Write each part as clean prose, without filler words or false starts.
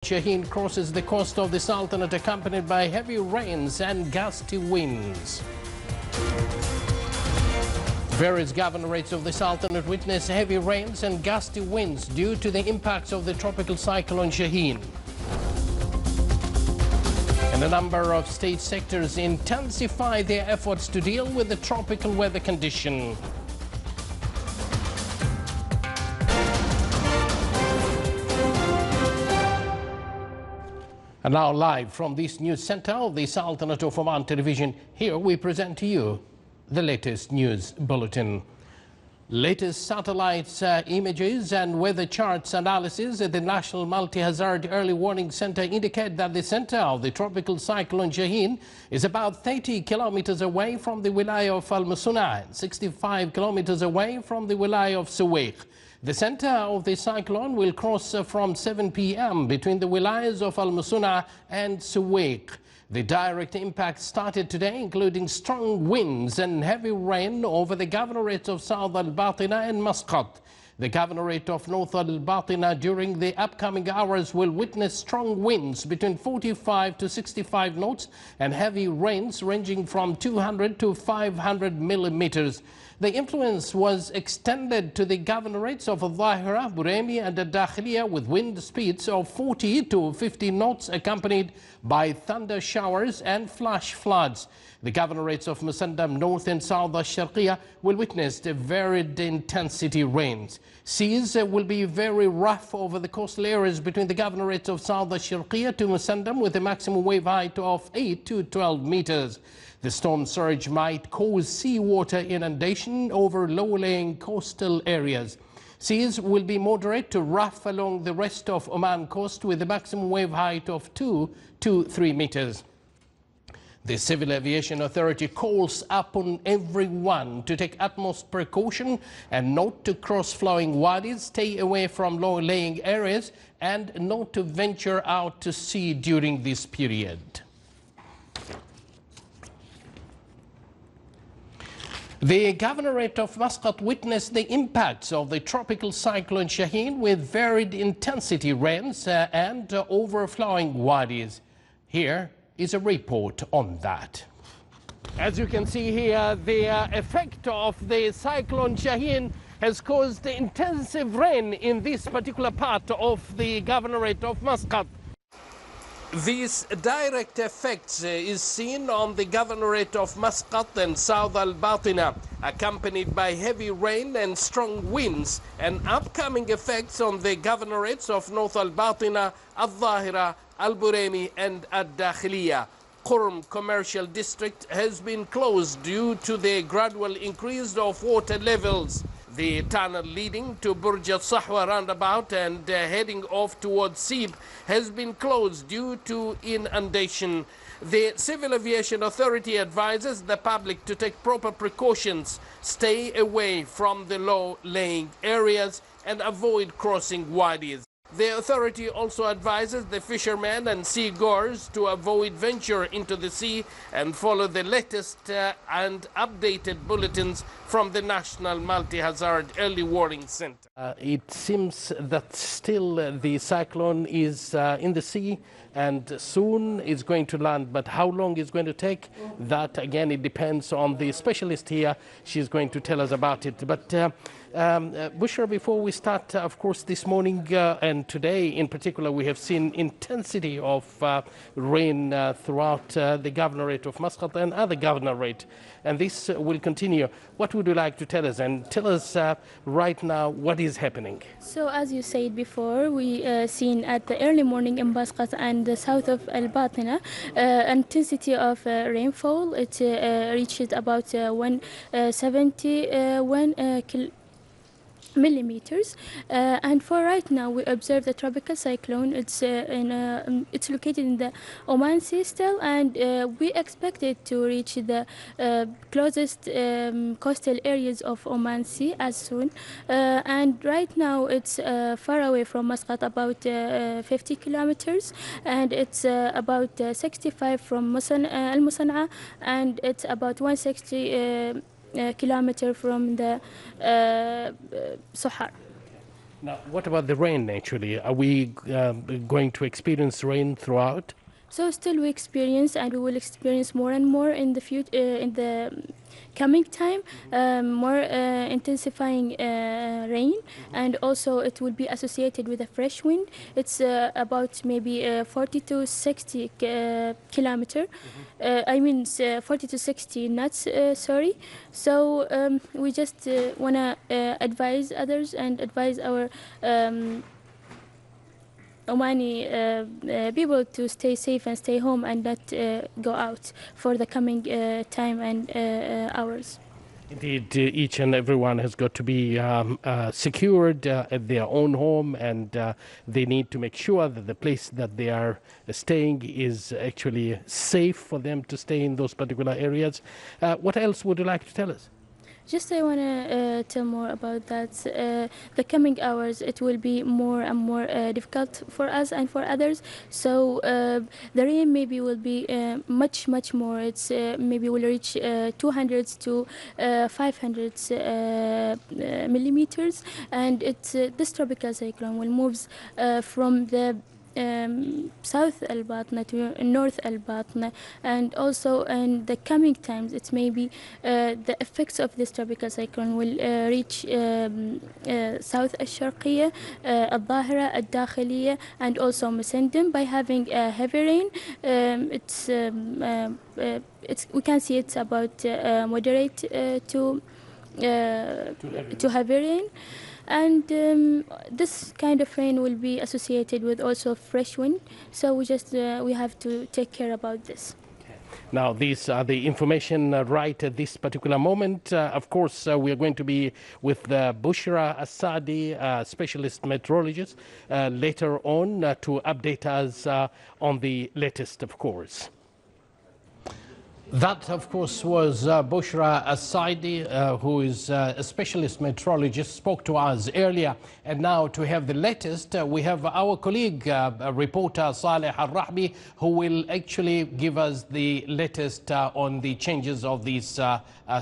Shaheen crosses the coast of the Sultanate accompanied by heavy rains and gusty winds. Various governorates of the Sultanate witness heavy rains and gusty winds due to the impacts of the tropical cyclone Shaheen. And a number of state sectors intensify their efforts to deal with the tropical weather condition. And now live from this news center of the Sultanate of Oman television, here we present to you the latest news bulletin. Latest satellites images and weather charts analysis at the National Multi-Hazard Early Warning Center indicate that the center of the tropical cyclone Shaheen is about 30 kilometers away from the wilaya of Al-Musuna and 65 kilometers away from the wilaya of Suwayq. The center of the cyclone will cross from 7 p.m. between the wilayas of Al-Musuna and Suwayq. The direct impact started today, including strong winds and heavy rain over the governorates of South Al-Batina and Muscat. The governorate of North Al-Batina during the upcoming hours will witness strong winds between 45 to 65 knots and heavy rains ranging from 200 to 500 millimeters. The influence was extended to the governorates of Al-Dhahira, Buremi and Al-Dakhiliya with wind speeds of 40 to 50 knots accompanied by thunder showers and flash floods. The governorates of Musandam North and South Al-Sharqiya will witness the varied intensity rains. Seas will be very rough over the coastal areas between the governorates of South Al-Sharqiya to Musandam with a maximum wave height of 8 to 12 meters. The storm surge might cause seawater inundation over low-lying coastal areas. Seas will be moderate to rough along the rest of Oman coast with a maximum wave height of 2 to 3 meters. The Civil Aviation Authority calls upon everyone to take utmost precaution and not to cross flowing wadis, stay away from low-lying areas and not to venture out to sea during this period. The governorate of Muscat witnessed the impacts of the tropical cyclone Shaheen with varied intensity rains and overflowing wadis. Here is a report on that. As you can see here, the effect of the cyclone Shaheen has caused intensive rain in this particular part of the governorate of Muscat. These direct effects is seen on the governorate of Muscat and South Al-Batina, accompanied by heavy rain and strong winds, and upcoming effects on the governorates of North Al-Batina, Al-Dhahira, Al-Buremi and Al-Dakhiliya. Qurm Commercial District has been closed due to the gradual increase of water levels. The tunnel leading to Burj Al-Sahwa roundabout and heading off towards Sib has been closed due to inundation. The Civil Aviation Authority advises the public to take proper precautions, stay away from the low-lying areas and avoid crossing wadis. The authority also advises the fishermen and seagoers to avoid venture into the sea and follow the latest and updated bulletins from the National Multi-Hazard Early Warning Center. It seems that still the cyclone is in the sea and soon it's going to land, but how long it's going to take, that again it depends on the specialist here. She's going to tell us about it. But Bushra, before we start, of course, this morning and today in particular, we have seen intensity of rain throughout the governorate of Muscat and other governorate, and this will continue. What would you like to tell us? And tell us right now what is happening. So as you said before, we seen at the early morning in Muscat and the south of Al-Batina, intensity of rainfall, it reached about 171 millimeters, and for right now we observe the tropical cyclone. It's located in the Oman Sea still, and we expect it to reach the closest coastal areas of Oman Sea as soon, and right now it's far away from Muscat, about 50 kilometers, and it's about 65 from Al-Musana, and it's about 160 kilometer from the Sohar. Now, what about the rain, actually? Are we going to experience rain throughout? So still we experience, and we will experience more and more in the future, in the coming time, more intensifying rain, and also it will be associated with a fresh wind. It's about maybe 40 to 60 kilometer. I mean 40 to 60 knots. Sorry. So we just wanna advise others and advise our Omani people to stay safe and stay home and not go out for the coming time and hours. Indeed, each and everyone has got to be secured at their own home, and they need to make sure that the place that they are staying is actually safe for them to stay in those particular areas. What else would you like to tell us? Just I want to tell more about that. The coming hours, it will be more and more difficult for us and for others. So the rain maybe will be much more. It's maybe will reach 200 to 500 millimeters, and this tropical cyclone will move from the South Al Batna to North Al Batna, and also in the coming times it may be the effects of this tropical cyclone will reach South Al Sharqiyya, Al Dhahira, Al Dakhiliya, and also Musandam. By having heavy rain, we can see it's about moderate to heavy rain. And this kind of rain will be associated with also fresh wind, so we have to take care about this. Now, these are the information right at this particular moment. Of course, we are going to be with Bushra Asadi, specialist meteorologist, later on to update us on the latest, of course. That, of course, was Bushra Asadi, who is a specialist meteorologist, spoke to us earlier. And now to have the latest, we have our colleague, reporter Saleh Al-Rahbi, who will actually give us the latest on the changes of these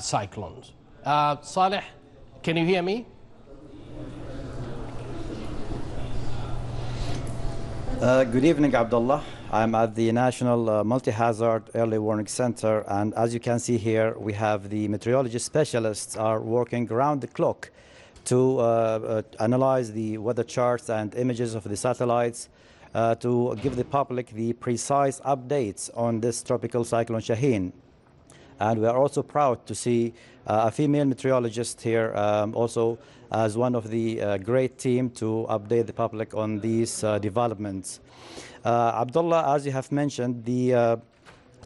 cyclones. Saleh, can you hear me? Good evening, Abdullah. I'm at the National Multi-Hazard Early Warning Center, and as you can see here, we have the meteorology specialists are working around the clock to analyze the weather charts and images of the satellites to give the public the precise updates on this tropical cyclone Shaheen. And we are also proud to see a female meteorologist here also as one of the great team to update the public on these developments. Abdullah, as you have mentioned, the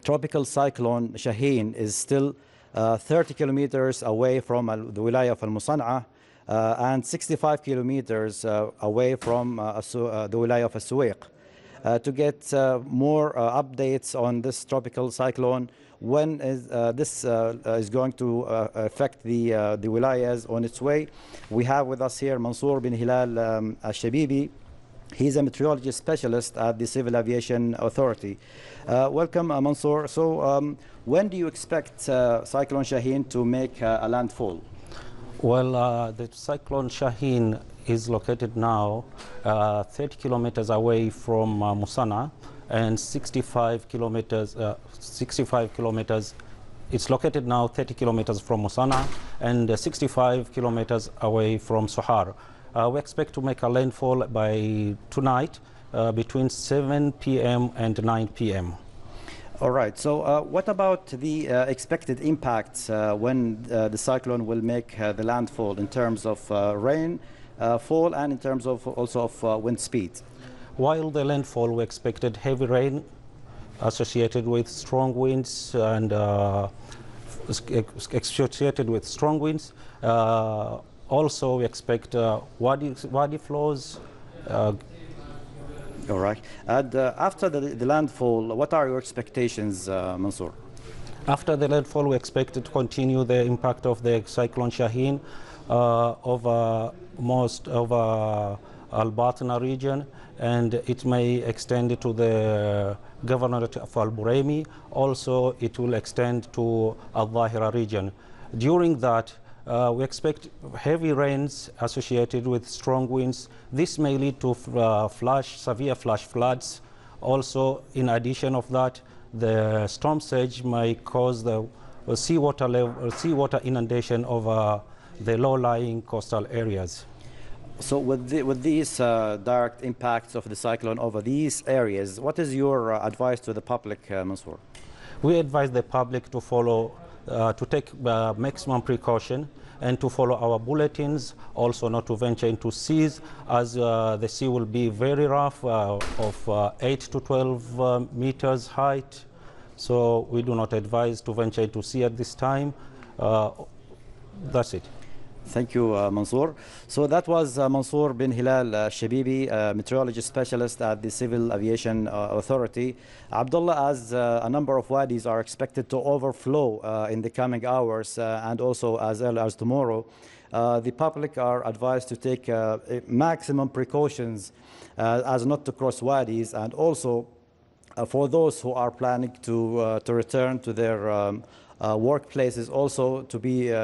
tropical cyclone Shaheen is still 30 kilometers away from the wilaya of Al-Musan'a and 65 kilometers away from the wilaya of Al-Suwaiq. To get more updates on this tropical cyclone, when this is going to affect the wilayas on its way, we have with us here Mansour bin Hilal Al-Shabibi. He's a meteorology specialist at the Civil Aviation Authority. Welcome, Mansour. So when do you expect Cyclone Shaheen to make a landfall? Well, the Cyclone Shaheen is located now 30 kilometers away from Musan'a and 65 kilometers. It's located now 30 kilometers from Musan'a and 65 kilometers away from Suhar. We expect to make a landfall by tonight between 7 p.m. and 9 p.m. All right. So what about the expected impacts when the cyclone will make the landfall in terms of rain fall and in terms of also of wind speed? While the landfall, we expected heavy rain associated with strong winds and associated with strong winds. Also, we expect wadi flows. All right. And after the landfall, what are your expectations, Mansour? After the landfall, we expect to continue the impact of the Cyclone Shaheen over most of Al-Batna region, and it may extend to the governorate of Al-Buraimi. Also, it will extend to Al-Dhahira region. During that, We expect heavy rains associated with strong winds. This may lead to severe flash floods. Also, in addition of that, the storm surge may cause the seawater inundation of the low-lying coastal areas. So with these direct impacts of the cyclone over these areas, what is your advice to the public, Mansour? We advise the public to follow, to take maximum precaution and to follow our bulletins, also not to venture into seas, as the sea will be very rough, of 8 to 12 meters height. So we do not advise to venture into sea at this time. That's it. Thank you, Mansour. So that was Mansour bin Hilal Shabibi, meteorologist specialist at the Civil Aviation Authority. Abdullah, as a number of wadis are expected to overflow in the coming hours and also as early as tomorrow, the public are advised to take maximum precautions as not to cross wadis, and also for those who are planning to return to their workplaces, also to be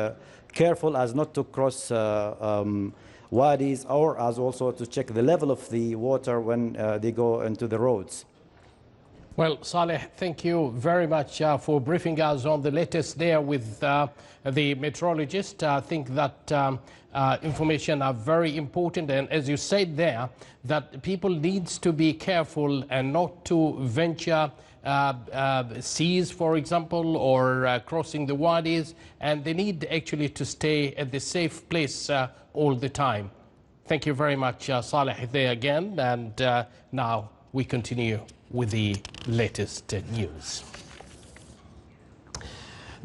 careful as not to cross wadis, or as also to check the level of the water when they go into the roads. Well, Saleh, thank you very much for briefing us on the latest there with the meteorologist. I think that information are very important, and as you said there, that people needs to be careful and not to venture seas, for example, or crossing the wadis, and they need actually to stay at the safe place all the time. Thank you very much, Saleh, there again, and now we continue with the latest news.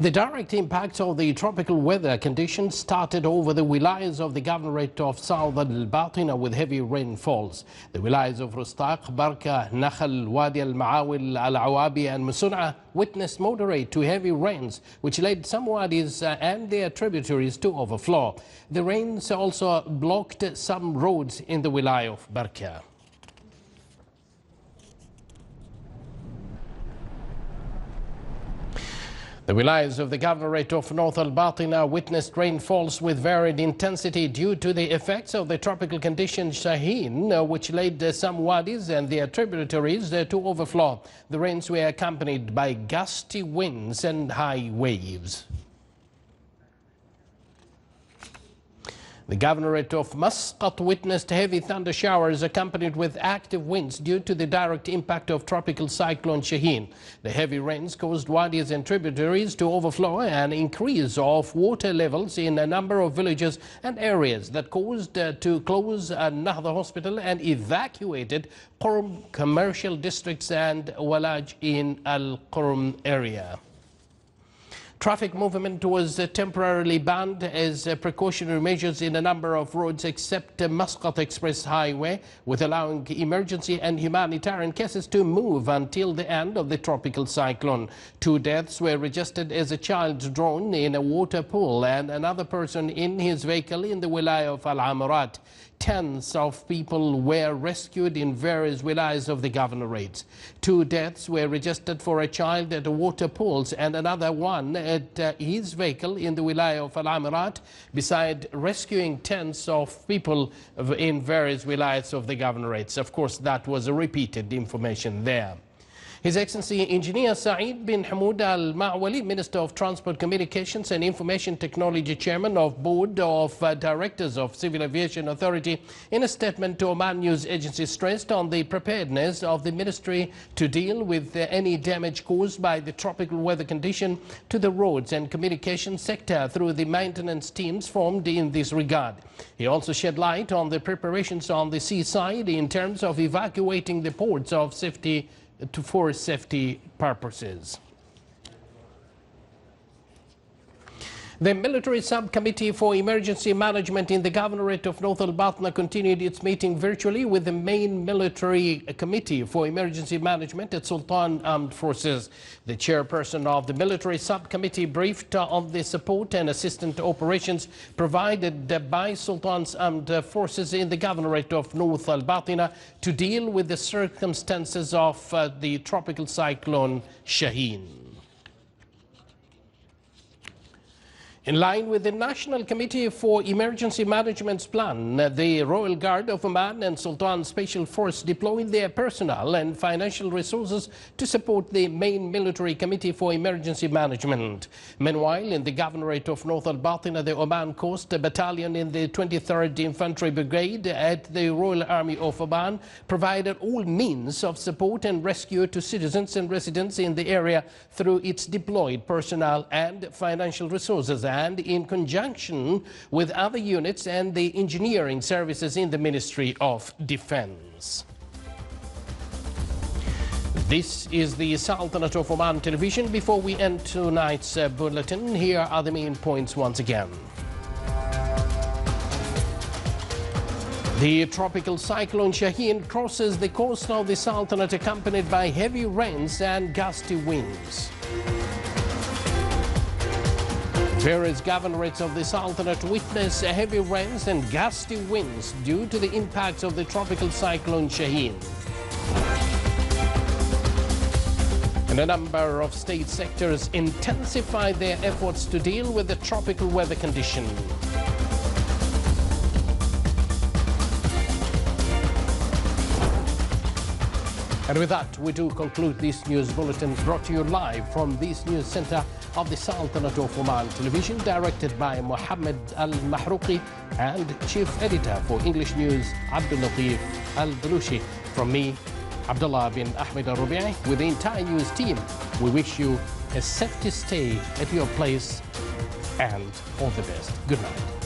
The direct impacts of the tropical weather conditions started over the wilayas of the governorate of southern Al-Batina with heavy rainfalls. The wilayas of Rustaq, Barka, Nakhal, Wadi Al-Ma'awil, Al-Awabi and Musun'a witnessed moderate to heavy rains, which led some wadis and their tributaries to overflow. The rains also blocked some roads in the wilaya of Barka. The wilayas of the governorate of North Al-Batina witnessed rainfalls with varied intensity due to the effects of the tropical condition Shaheen, which led some wadis and their tributaries to overflow. The rains were accompanied by gusty winds and high waves. The governorate of Muscat witnessed heavy thunder showers accompanied with active winds due to the direct impact of tropical cyclone Shaheen. The heavy rains caused wadis and tributaries to overflow, and increase of water levels in a number of villages and areas that caused to close Nahda Hospital and evacuated Qurm commercial districts and Walaj in Al-Qurm area. Traffic movement was temporarily banned as precautionary measures in a number of roads except Muscat Express Highway, with allowing emergency and humanitarian cases to move until the end of the tropical cyclone. 2 deaths were registered as a child drowned in a water pool and another person in his vehicle in the wilaya of Al-Amarat. Tens of people were rescued in various wilayas of the governorates. 2 deaths were registered for a child at water pools and another one at his vehicle in the wilaya of Al-Amarat, beside rescuing tens of people in various wilayas of the governorates. Of course, that was a repeated information there. His Excellency Engineer Saeed bin Hamoud Al-Ma'wali, Minister of Transport, Communications and Information Technology, Chairman of Board of Directors of Civil Aviation Authority, in a statement to Oman News Agency, stressed on the preparedness of the Ministry to deal with any damage caused by the tropical weather condition to the roads and communication sector through the maintenance teams formed in this regard. He also shed light on the preparations on the seaside in terms of evacuating the ports of safety for safety purposes. The Military Subcommittee for Emergency Management in the Governorate of North Al-Batina continued its meeting virtually with the main Military Committee for Emergency Management at Sultan Armed Forces. The chairperson of the Military Subcommittee briefed on the support and assistance operations provided by Sultan's Armed Forces in the Governorate of North Al-Batina to deal with the circumstances of the tropical cyclone Shaheen. In line with the National Committee for Emergency Management's plan, the Royal Guard of Oman and Sultan Special Force deployed their personnel and financial resources to support the main military committee for emergency management. Meanwhile, in the Governorate of North Al-Batina, the Oman Coast Battalion in the 23rd Infantry Brigade at the Royal Army of Oman provided all means of support and rescue to citizens and residents in the area through its deployed personnel and financial resources, and in conjunction with other units and the engineering services in the Ministry of Defense. This is the Sultanate of Oman television. Before we end tonight's bulletin, here are the main points once again. The tropical cyclone Shaheen crosses the coast of the Sultanate accompanied by heavy rains and gusty winds. Various governorates of the Sultanate witness heavy rains and gusty winds due to the impacts of the tropical cyclone Shaheen. And a number of state sectors intensified their efforts to deal with the tropical weather condition. And with that, we do conclude this news bulletin brought to you live from this news center of the Sultanate of Oman television, directed by Mohammed Al-Mahrouqi and chief editor for English News, Abdul Latif Al-Balushi. From me, Abdullah bin Ahmed Al-Rubi'i, with the entire news team, we wish you a safety stay at your place and all the best. Good night.